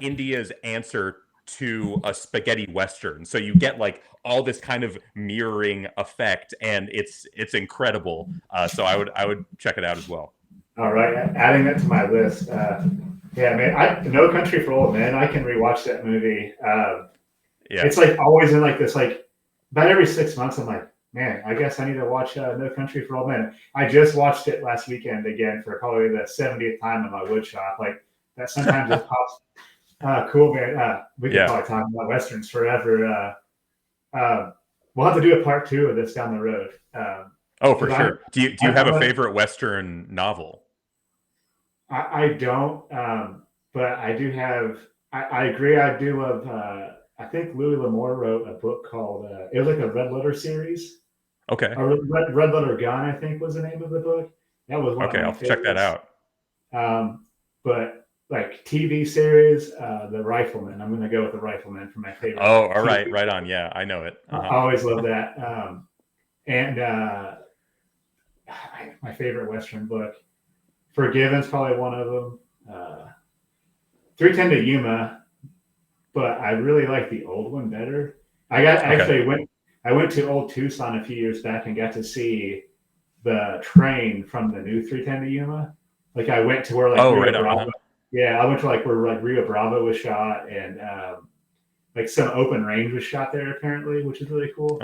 India's answer to a spaghetti western. So you get like all this kind of mirroring effect, and it's incredible. So I would check it out as well. all right, adding that to my list. Yeah, man, No Country for Old Men. I can rewatch that movie. Yeah. It's like always in like this, like about every 6 months. I'm like, man, I guess I need to watch No Country for Old Men. I just watched it last weekend again for probably the 70th time in my wood shop. Like that sometimes just pops. Cool, man. We could probably talk about Westerns forever. We'll have to do a part 2 of this down the road. Oh, for sure. Do you have a I'm favorite Western novel? I don't, but I do have. I agree. I do love. I think Louis L'Amour wrote a book called. It was like a Red Letter series. Okay. A Red Letter Gun, I think, was the name of the book. That was one Okay, of my I'll check that favorites. out. But like TV series, The Rifleman. I'm going to go with The Rifleman for my favorite. Oh, all right, TV. right on. Yeah, I know it. I always love that. And my favorite Western book, Forgiven's probably one of them. 310 to Yuma, but I really like the old one better. I went to Old Tucson a few years back and got to see the train from the new 310 to Yuma. Like I went to where like Rio right on. Bravo. Yeah, I went to like where like Rio Bravo was shot, and like some open range was shot there apparently, which is really cool.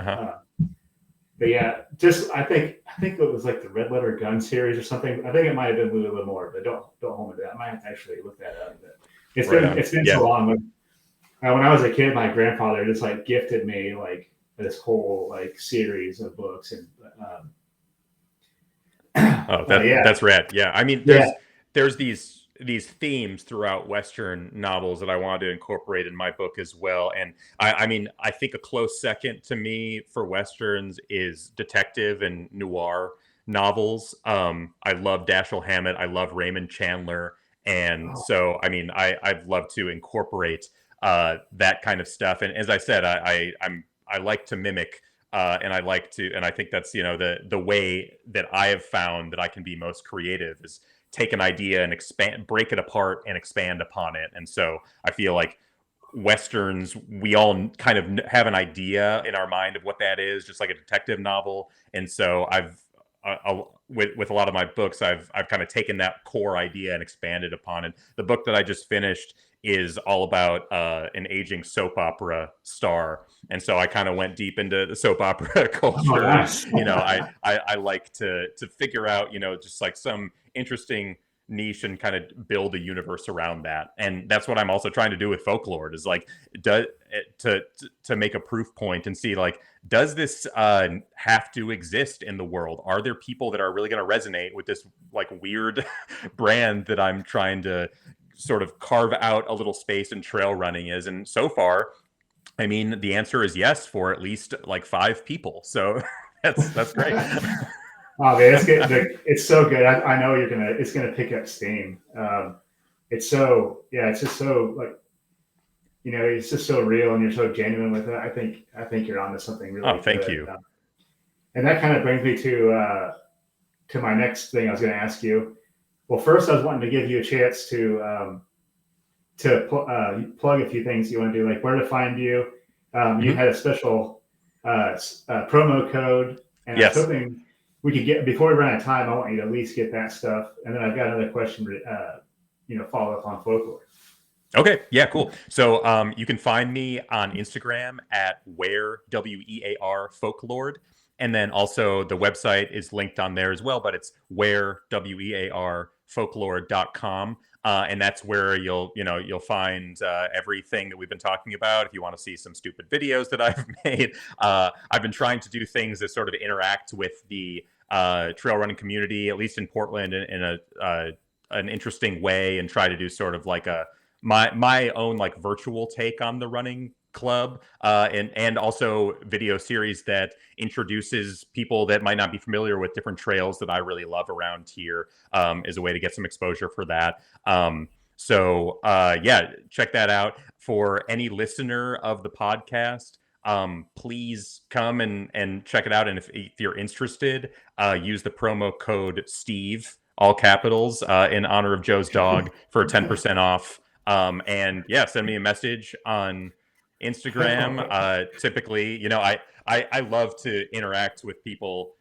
But yeah, just I think it was like the Red Letter Gun series or something. I think it might have been Louis L'Amour, but don't hold me to that. I might have to actually look that up. But it's been so long. When I was a kid, my grandfather just like gifted me like this whole like series of books, and that's rad. Yeah, I mean, there's these themes throughout Western novels that I wanted to incorporate in my book as well. And I mean, I think a close second to me for Westerns is detective and noir novels. I love Dashiell Hammett. I love Raymond Chandler. And so, I mean, I'd love to incorporate that kind of stuff. And as I said, I like to mimic and I think that's, you know, the way that I have found that I can be most creative is take an idea and break it apart and expand upon it. And so I feel like Westerns, we all kind of have an idea in our mind of what that is, just like a detective novel. And so with a lot of my books, I've kind of taken that core idea and expanded upon it. The book that I just finished is all about an aging soap opera star, and so I kind of went deep into the soap opera culture. nice. You know, I like to figure out, you know, just like some interesting niche and kind of build a universe around that. And that's what I'm also trying to do with Folklord is like to make a proof point and see like, does this have to exist in the world? Are there people that are really going to resonate with this like weird brand that I'm trying to sort of carve out a little space and trail running is? And so far, I mean, the answer is yes for at least like 5 people. So that's great. Oh man, it's so good. I know it's gonna pick up steam. It's just so like, you know, it's just so real and you're so genuine with it. I think you're onto something really good. Thank you. And that kind of brings me to my next thing I was going to ask you. Well, first I was wanting to give you a chance to plug a few things you want to do, like where to find you. You had a special promo code, and I was hoping we could get, before we run out of time, I want you to at least get that stuff. And then I've got another question, follow up on Folklord. Okay. Yeah, cool. So you can find me on Instagram at wear, WEAR, Folklord. And then also the website is linked on there as well, but it's wear, WEAR, folklord.com. And that's where you'll find everything that we've been talking about. If you want to see some stupid videos that I've made, I've been trying to do things that sort of interact with the trail running community, at least in Portland, in an interesting way, and try to do sort of like my own like virtual take on the running club, and also video series that introduces people that might not be familiar with different trails that I really love around here, as a way to get some exposure for that. So check that out. For any listener of the podcast, please come and check it out. And if you're interested, use the promo code Steve, all capitals, in honor of Joe's dog, for 10% off. And send me a message on Instagram. Typically, I love to interact with people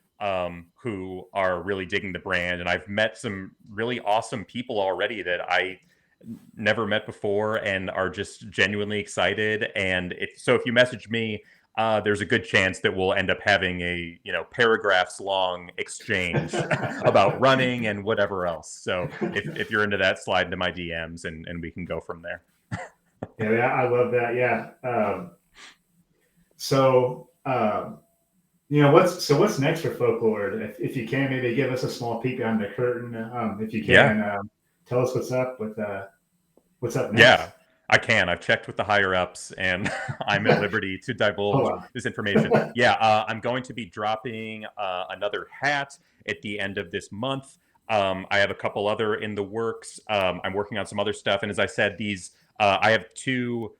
who are really digging the brand, and I've met some really awesome people already that I never met before and are just genuinely excited. And so if you message me, there's a good chance that we'll end up having a paragraphs long exchange about running and whatever else. So if you're into that, slide into my DMs and we can go from there. Yeah, I love that. Yeah. What's next for Folklord? If you can, maybe give us a small peek behind the curtain. If you can, tell us what's up next. Yeah, I can. I've checked with the higher ups, and I'm at liberty to divulge this information. I'm going to be dropping another hat at the end of this month. I have a couple other in the works. I'm working on some other stuff, and as I said, I have 2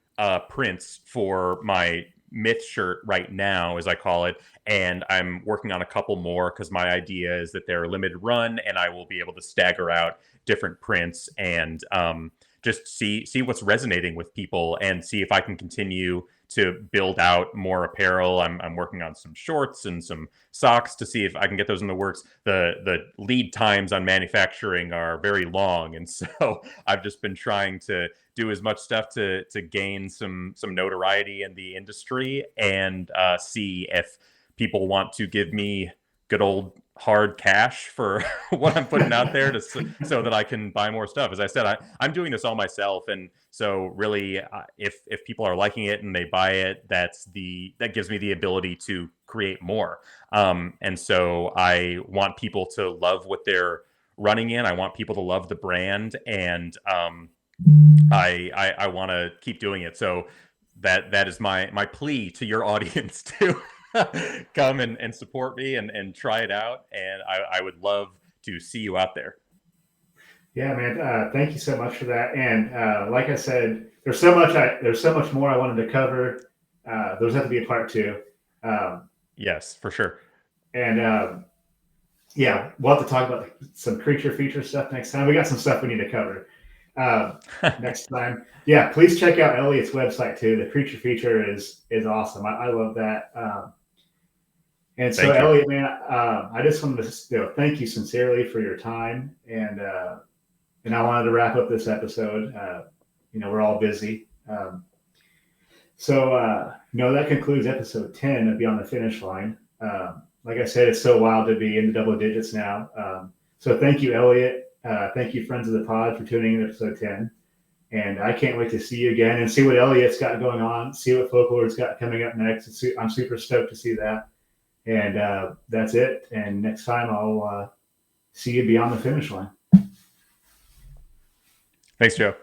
prints for my myth shirt right now, as I call it, and I'm working on a couple more because my idea is that they're a limited run, and I will be able to stagger out different prints and just see what's resonating with people and see if I can continue to build out more apparel. I'm working on some shorts and some socks to see if I can get those in the works. The lead times on manufacturing are very long, and so I've just been trying to do as much stuff to gain some notoriety in the industry and see if people want to give me good old hard cash for what I'm putting out there so that I can buy more stuff. As I said, I'm doing this all myself. And so really, if people are liking it and they buy it, that gives me the ability to create more. And so I want people to love what they're running in. I want people to love the brand, and I want to keep doing it. So that is my plea to your audience to come and support me and try it out. And I would love to see you out there. Yeah, man. Thank you so much for that. And like I said, there's so much more I wanted to cover. There's have to be a part 2. Yes, for sure. And we'll have to talk about some creature feature stuff next time. We got some stuff we need to cover next time. Yeah, please check out Elliot's website too. The creature feature is awesome. I love that. And so, Elliot, man, I just wanted to thank you sincerely for your time, and I wanted to wrap up this episode. We're all busy, so that concludes episode 10 of Beyond the Finish Line. Like I said, it's so wild to be in the double digits now. So thank you, Elliot. Thank you, friends of the pod, for tuning in to episode 10. And I can't wait to see you again and see what Elliot's got going on, see what Folklord's got coming up next. I'm super stoked to see that. And that's it. And next time I'll see you beyond the finish line. Thanks, Joe.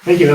Thank you.